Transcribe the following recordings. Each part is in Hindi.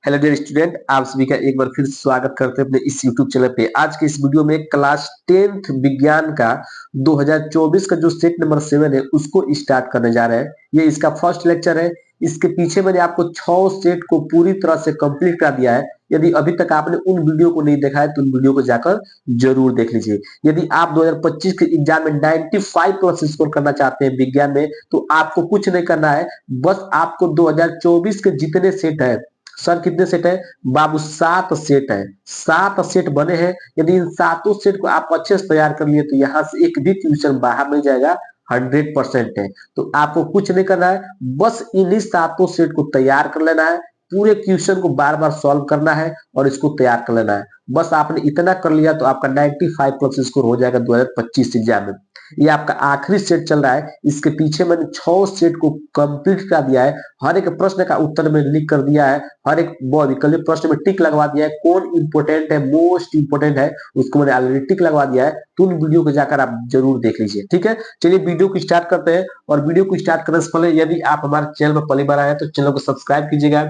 हेलो डियर स्टूडेंट, आप सभी का एक बार फिर स्वागत करते हैं अपने इस यूट्यूब चैनल पे। आज के इस वीडियो में क्लास 10th विज्ञान का 2024 का जो सेट नंबर 7 है उसको स्टार्ट करने जा रहे हैं। ये इसका फर्स्ट लेक्चर है। इसके पीछे मैंने आपको 6 सेट को पूरी तरह से कंप्लीट करा दिया है। यदि अभी तक आपने उन वीडियो को नहीं देखा है तो उन वीडियो को जाकर जरूर देख लीजिए। यदि आप 2025 के एग्जाम में 95 प्लस स्कोर करना चाहते हैं विज्ञान में, तो आपको कुछ नहीं करना है। बस आपको 2024 के जितने सेट है, सर कितने सेट है बाबू, 7 सेट है। 7 सेट बने हैं। यदि इन 7 सेट को आप अच्छे से तैयार कर लिए तो यहाँ से एक भी क्वेश्चन बाहर नहीं जाएगा। 100% है। तो आपको कुछ नहीं करना है, बस इन्हीं 7 सेट को तैयार कर लेना है। पूरे क्वेश्चन को बार बार सॉल्व करना है और इसको तैयार कर लेना है। बस आपने इतना कर लिया तो आपका 95 प्लस स्कोर हो जाएगा 2025 एग्जाम में। ये आपका आखिरी सेट चल रहा है। इसके पीछे मैंने 6 सेट को कंप्लीट कर दिया है। हर एक प्रश्न का उत्तर मैंने लिख कर दिया है। हर एक विकल्प प्रश्न में टिक लगवा दिया है। कौन इंपोर्टेंट है, मोस्ट इंपोर्टेंट है, उसको मैंने ऑलरेडी टिक लगवा दिया है। तो उन वीडियो को जाकर आप जरूर देख लीजिए। ठीक है, चलिए वीडियो को स्टार्ट करते हैं। और वीडियो को स्टार्ट करने से पहले यदि आप हमारे चैनल पर पहली बार आए तो चैनल को सब्सक्राइब कीजिएगा,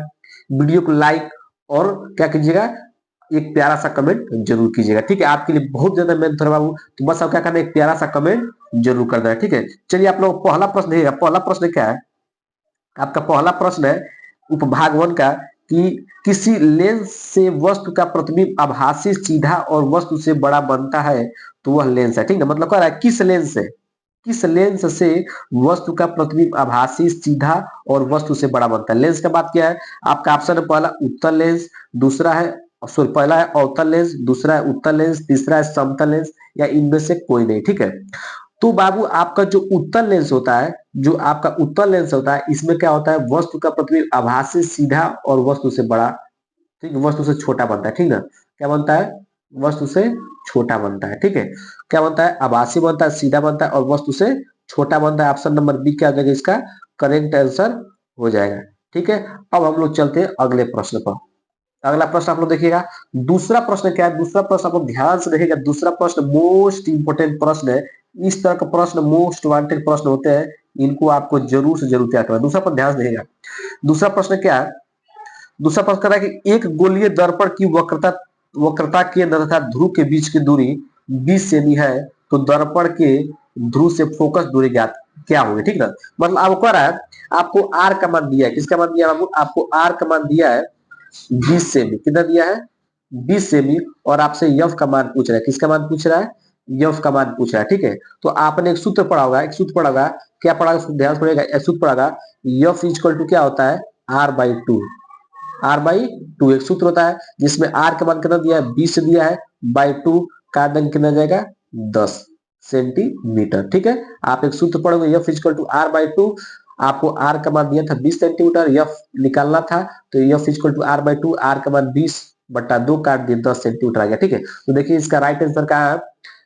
वीडियो को लाइक और क्या कीजिएगा, एक प्यारा सा कमेंट जरूर कीजिएगा। ठीक है, आपके लिए बहुत ज्यादा मेहनत है बाबू। तो बस आप क्या करना है, एक प्यारा सा कमेंट जरूर कर देना। ठीक है, चलिए आप लोग पहला प्रश्न देखिएगा। पहला प्रश्न क्या है आपका? पहला प्रश्न है उपभाग 1 का कि किसी लेंस से वस्तु का प्रतिबिंब आभासी, सीधा और वस्तु से बड़ा बनता है तो वह लेंस है। ठीक है, मतलब कह रहा है किस लेंस से वस्तु का प्रतिबिंब आभासी, सीधा और वस्तु से बड़ा बनता है। लेंस का बात क्या है आपका? ऑप्शन है पहला उत्तल लेंस, दूसरा है सॉरी पहला है अवतल लेंस, दूसरा है उत्तल लेंस, तीसरा है समतल लेंस, या इनमें से कोई नहीं। ठीक है, तो बाबू आपका जो उत्तल लेंस होता है, इसमें क्या होता है, वस्तु का प्रतिबिंब आभासी, सीधा और वस्तु से बड़ा, ठीक है, वस्तु से छोटा बनता है। ठीक ना, क्या बनता है? वस्तु से छोटा बनता है। ठीक है, क्या बनता है? आभासी बनता है, सीधा बनता है और वस्तु से छोटा बनता है। ऑप्शन नंबर बी क्या हो जाएगा इसका करेक्ट आंसर हो जाएगा। ठीक है, अब हम लोग चलते हैं अगले प्रश्न पर। अगला प्रश्न आप लोग देखिएगा। दूसरा प्रश्न क्या है? दूसरा प्रश्न आप लोग ध्यान से देखिएगा। दूसरा प्रश्न मोस्ट इंपोर्टेंट प्रश्न है। इस तरह का प्रश्न मोस्ट वांटेड प्रश्न होते हैं, इनको आपको जरूर से जरूर तैयार करना है। दूसरा पर ध्यान से देखिएगा। दूसरा प्रश्न क्या है? दूसरा प्रश्न कह रहा है कि एक गोलीय दर्पण की वक्रता केंद्र तथा ध्रुव के बीच की दूरी 20 सेमी है, तो दर्पण के ध्रुव से फोकस दूरी ज्ञात क्या होगी। ठीक ना, मतलब आपको कह रहा है, आपको आर का मान दिया है। किसका मान दिया है बाबू? आपको आर का मान दिया है 20 सेमी। कितना दिया है? 20 सेमी। और आपसे यफ का मान पूछ रहा है। किसका मान पूछ रहा है? यफ का मान पूछ रहा है। ठीक है, तो आपने एक सूत्र पढ़ा होगा, क्या पढ़ा होगा? ध्यान से पढ़िएगा। एक सूत्र पढ़ा होगा, यफ इक्वल टू क्या होता है? r/2। r/2 एक सूत्र होता है जिसमें r का मान कितना दिया है? 20 दिया है, बाई 2 का अंक कितना जाएगा? 10 सेंटीमीटर। ठीक है, आप एक सूत्र पढ़ोगे, यफ इक्वल टू r/2। आपको r का मान दिया था 20 सेंटीमीटर, यफ निकालना था, तो F equal to r/2, r का मान 20/2 काट दिए 10 सेंटीमीटर आ गया। ठीक है, तो देखिए इसका राइट आंसर क्या है?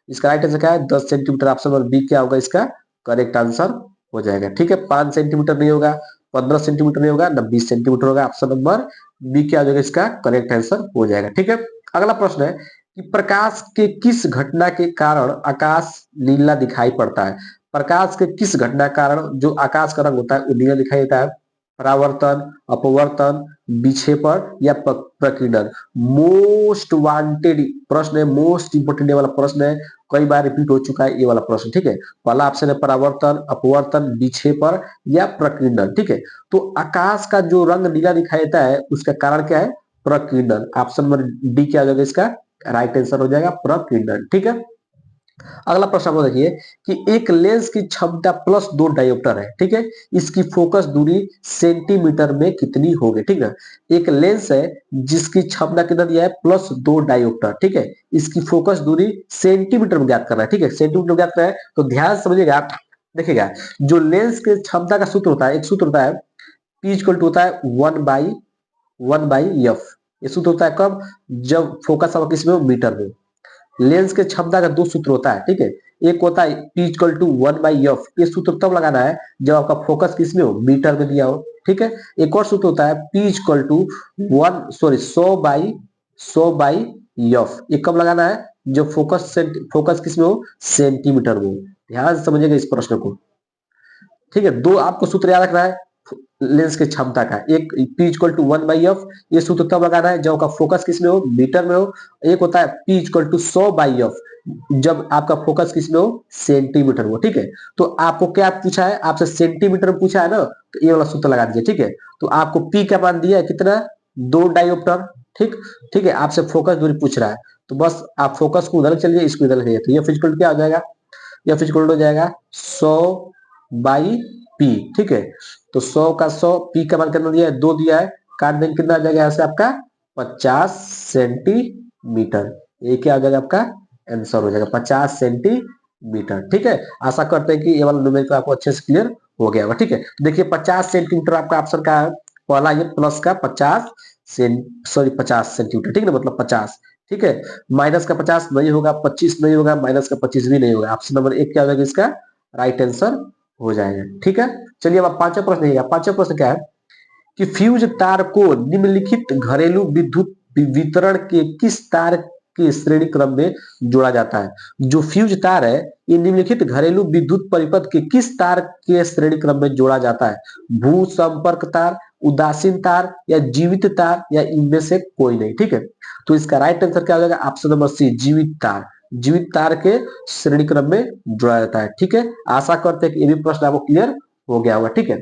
इसका राइट आंसर क्या है? 10 सेंटीमीटर। ऑप्शन नंबर बी क्या होगा इसका करेक्ट आंसर हो जाएगा। ठीक है, 5 सेंटीमीटर नहीं होगा, 15 सेंटीमीटर नहीं होगा, ना 20 सेंटीमीटर होगा। ऑप्शन नंबर बी क्या हो जाएगा इसका करेक्ट आंसर हो जाएगा। ठीक है, अगला प्रश्न है कि प्रकाश के किस घटना के कारण आकाश नीला दिखाई पड़ता है। प्रकाश के किस घटना के कारण जो आकाश का रंग होता है वो नीला दिखाई देता है? परावर्तन, अपवर्तन, विक्षेपण या प्रकीर्णन। मोस्ट वांटेड प्रश्न है, मोस्ट इंपोर्टेंट वाला प्रश्न है, कई बार रिपीट हो चुका है ये वाला प्रश्न। ठीक है, पहला ऑप्शन है परावर्तन, अपवर्तन, विक्षेपण या प्रकीर्णन। ठीक है, तो आकाश का जो रंग नीला दिखाई देता है उसका कारण क्या है? प्रकीर्णन। ऑप्शन नंबर डी क्या हो जाएगा इसका राइट आंसर हो जाएगा प्रकीर्णन। ठीक है, अगला प्रश्न आपको देखिए कि एक लेंस की क्षमता +2 डायोप्टर है। ठीक है, इसकी फोकस दूरी सेंटीमीटर में कितनी होगी? ठीक है, एक लेंस है जिसकी क्षमता कितना दिया है? +2 डायोप्टर। ठीक है, इसकी फोकस दूरी सेंटीमीटर में ज्ञात करना है। ठीक है, सेंटीमीटर में ज्ञात करना है तो ध्यान समझिएगा। देखिएगा, जो लेंस के क्षमता का सूत्र होता है, एक सूत्र होता है P इक्वल टू होता है 1/f। ये सूत्र होता है कब? जब फोकस आपका किसमें हो? मीटर में। लेंस के क्षमता का 2 सूत्र होता है। ठीक है, एक होता है P इक्वल टू 1/f। ये सूत्र तब लगाना है जब आपका फोकस किसमें हो? मीटर में दिया हो। ठीक है, एक और सूत्र होता है P इक्वल टू 100/f। ये कब लगाना है? जब फोकस किसमें हो? सेंटीमीटर में हो। ध्यान से समझिएगा इस प्रश्न को। ठीक है, 2 आपको सूत्र याद रखना है। लेंस की क्षमता का। एक P इक्वल टू 1/f, ये सूत्र तब लगाना है जब का फोकस किस में हो, मीटर में हो। एक होता है P इक्वल टू 100/f, जब आपका फोकस किस में हो, सेंटीमीटर में हो। ठीक है, तो आपको क्या पूछा है, आपसे सेंटीमीटर में पूछा है ना, तो ये वाला सूत्र लगा दीजिए। ठीक है, तो आपको P का मान दिया है कितना, 2 डायोप्टर। ठीक, ठीक है, आपसे फोकस दूरी पूछ रहा है, तो बस आप फोकस को उधर चलिए, इसको इधर चलिए, तो ये फिजिकल क्या हो जाएगा, यह फिजिकल हो जाएगा 100/P। ठीक है, तो 100 का 100, P का मान कितना दिया है, 2 दिया है, काट देंगे कितना आ जाएगा यहाँ से आपका 50 सेंटीमीटर। ये क्या हो जाएगा आपका आंसर हो जाएगा 50 सेंटीमीटर। ठीक है, आशा करते हैं कि ये वाला न्यूमेरिकल आपको अच्छे से क्लियर हो गया होगा। ठीक है, देखिए 50 सेंटीमीटर आपका ऑप्शन का है पहला, ये प्लस का 50 सेंटीमीटर। ठीक है ना, मतलब 50। ठीक है, माइनस का 50 नहीं होगा, 25 नहीं होगा, माइनस का 25 भी नहीं होगा। ऑप्शन नंबर 1 क्या हो जाएगा इसका राइट आंसर हो जाएगा। ठीक है, चलिए अब पांचवा प्रश्न है। पांचवा प्रश्न क्या है कि फ्यूज तार को निम्नलिखित घरेलू विद्युत वितरण के किस तार के श्रेणी क्रम में जोड़ा जाता है। जो फ्यूज तार है, ये निम्नलिखित घरेलू विद्युत परिपथ के किस तार के श्रेणी क्रम में जोड़ा जाता है। भू संपर्क तार, उदासीन तार या जीवित तार, या इनमें से कोई नहीं। ठीक है, तो इसका राइट आंसर क्या हो जाएगा, ऑप्शन नंबर सी, जीवित तार। जीवित तार के श्रेणी क्रम में जोड़ा जाता है। ठीक है, आशा करते हैं कि ये भी प्रश्न आपको क्लियर हो गया होगा। ठीक है,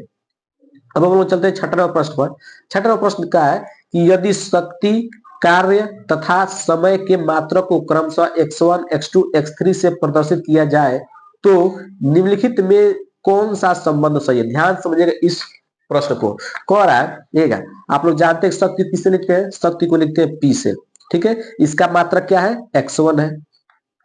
अब हम लोग चलते हैं 6वां प्रश्न पर। 6वां प्रश्न क्या है कि यदि शक्ति, कार्य तथा समय के मात्रक को क्रमशः x1, x2, x3 से प्रदर्शित किया जाए तो निम्नलिखित में कौन सा संबंध सही है। ध्यान समझिएगा इस प्रश्न को। कह रहा है, देखिएगा आप लोग जानते हैं शक्ति किससे लिखते हैं, शक्ति को लिखते हैं P से। ठीक है, इसका मात्रक क्या है, x1 है।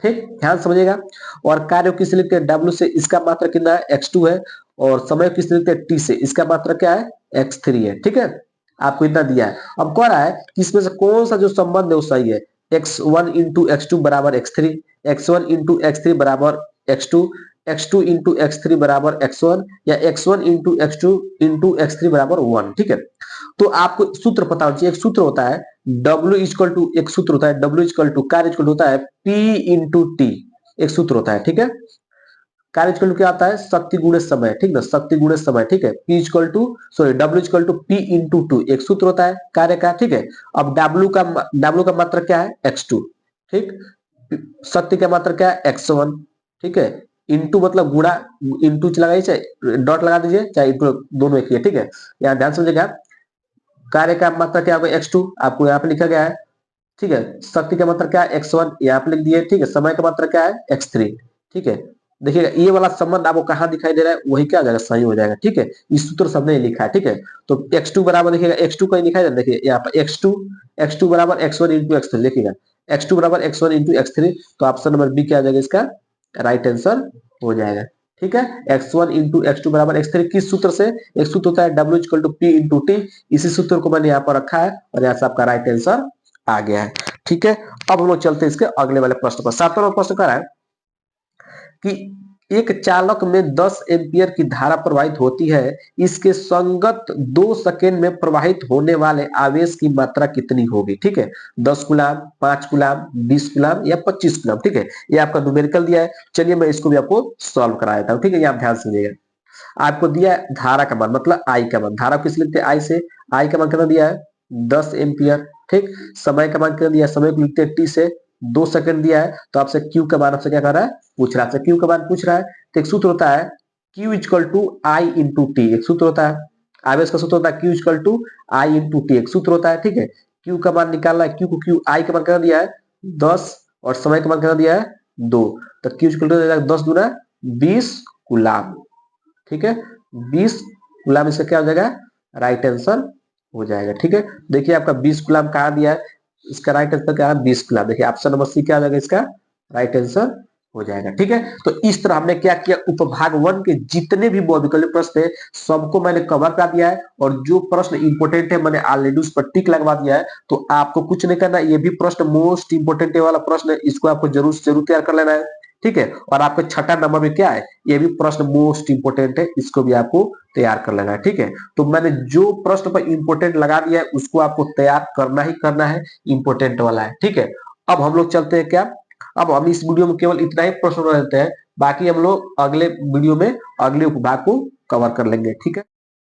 ठीक, ध्यान समझिएगा। और कार्य किससे लिखते हैं, W से, इसका मात्रक कितना है, x2 है। और समय किससे लिखते हैं, T से, इसका मात्रक क्या है, x3 है। ठीक है, आपको इतना दिया है। अब कह रहा है कि इसमें से कौन सा जो संबंध है वो सही है। x1 इंटू x2 बराबर x3, x1 इंटू x3 बराबर x2, x2 इंटू x3 बराबर x1, या x1 into x2 into x3 बराबर 1। ठीक है, तो आपको सूत्र पता होना चाहिए। एक सूत्र होता है W इक्वल टू, एक सूत्र होता है W इक्वल टू, कार्य इक्वल होता है P इंटू T, एक सूत्र होता है। ठीक है, कार्य इक्वल टू क्या आता है, शक्ति गुणे समय। ठीक ना, शक्ति गुणे समय। ठीक है, P equal to, sorry W equal to P into 2, एक सूत्र होता है कार्य का। ठीक है, अब W का मात्रक क्या है, x2। ठीक, शक्ति का मात्रक क्या है, x1। ठीक है, इंटू मतलब गुणा, इंटू लगाइए चाहे डॉट लगा दीजिए, चाहे इंटू, दोनों एक ही है। ठीक है, यहाँ ध्यान समझिएगा। कार्य का मात्रक क्या होगा, x2, आपको यहाँ पे लिखा गया है। ठीक है, शक्ति का मात्रक क्या है, x1, यहाँ पे लिख दिए। ठीक है, समय का मात्रक क्या है, x3। ठीक है, देखिएगा ये वाला संबंध आपको कहाँ दिखाई दे रहा है, वही क्या हो जाएगा, सही हो जाएगा। ठीक है, इस सूत्र सबने लिखा है। ठीक है, तो x2 बराबर, देखिएगा x2 कहीं लिखा है, देखिए यहाँ पर x2 बराबर x1 इंटू x3, देखिएगा x2 बराबर x1 इंटू x3, तो ऑप्शन नंबर बी क्या आ जाएगा इसका राइट आंसर हो जाएगा। ठीक है, x1 इंटू x2 बराबर x3 किस सूत्र से, एक सूत्र होता है W equal to P into T, इसी सूत्र को मैंने यहाँ पर रखा है और यहाँ से आपका राइट आंसर आ गया है। ठीक है, अब हम लोग चलते हैं इसके अगले वाले प्रश्न पर। 7वां प्रश्न कह रहा है कि एक चालक में 10 एम्पियर की धारा प्रवाहित होती है, इसके संगत 2 सेकेंड में प्रवाहित होने वाले आवेश की मात्रा कितनी होगी। ठीक है, 10 कूलाम, 5 कूलाम, 20 कूलाम या 25 कूलाम। ठीक है, ये आपका न्यूमेरिकल दिया है। चलिए मैं इसको भी आपको सॉल्व करा देता हूँ। ठीक है, ये आप ध्यान सुनिएगा। आपको दिया है धारा का मान, मतलब आई का मान। धारा किस लिखते हैं, आई से। आई का मान कितना दिया है, 10 एम्पियर। ठीक, समय का मान कितना दिया है, समय को लिखते हैं टी से, 2 सेकंड दिया है। तो आपसे क्यू का मान आपसे क्या कर रहा है, पूछ रहा है, क्यू का मान पूछ रहा है। तो एक सूत्र होता है q equal to i into t, एक सूत्र होता है। आवेश का सूत्र होता है q equal to i into t, एक सूत्र होता है। ठीक है, क्यू का मान निकालना है, क्यू को क्यू, आई का मान कितना दिया है 10, और समय का मान कितना दिया है 2, तो क्यू इक्वल टू 10 दूना 20 कूलाम। ठीक है, 20 कूलाम इसका क्या हो जाएगा, राइट आंसर हो जाएगा। ठीक है, देखिए आपका 20 कूलाम कहाँ दिया है, इसका राइट आंसर क्या है 20 कूलाम। देखिए ऑप्शन नंबर सी क्या हो जाएगा इसका राइट आंसर हो जाएगा। ठीक है, तो इस तरह हमने क्या किया, उपभाग 1 के जितने भी बहुविकल्पीय प्रश्न थे सबको मैंने कवर कर दिया है, और जो प्रश्न इंपोर्टेंट है मैंने ऑलरेडी उस पर टिक लगवा दिया है। तो आपको कुछ नहीं करना, ये भी प्रश्न मोस्ट इंपोर्टेंट वाला प्रश्न है, इसको आपको जरूर से जरूर तैयार कर लेना है। ठीक है, और आपका 6ठा नंबर में क्या है, ये भी प्रश्न मोस्ट इंपोर्टेंट है, इसको भी आपको तैयार कर लेना है। ठीक है, तो मैंने जो प्रश्न पर इंपोर्टेंट लगा दिया है उसको आपको तैयार करना ही करना है, इंपोर्टेंट वाला है। ठीक है, अब हम लोग चलते हैं क्या, अब हम इस वीडियो में केवल इतना ही प्रश्न रहते हैं, बाकी हम लोग अगले वीडियो में अगले उपभाग को कवर कर लेंगे। ठीक है।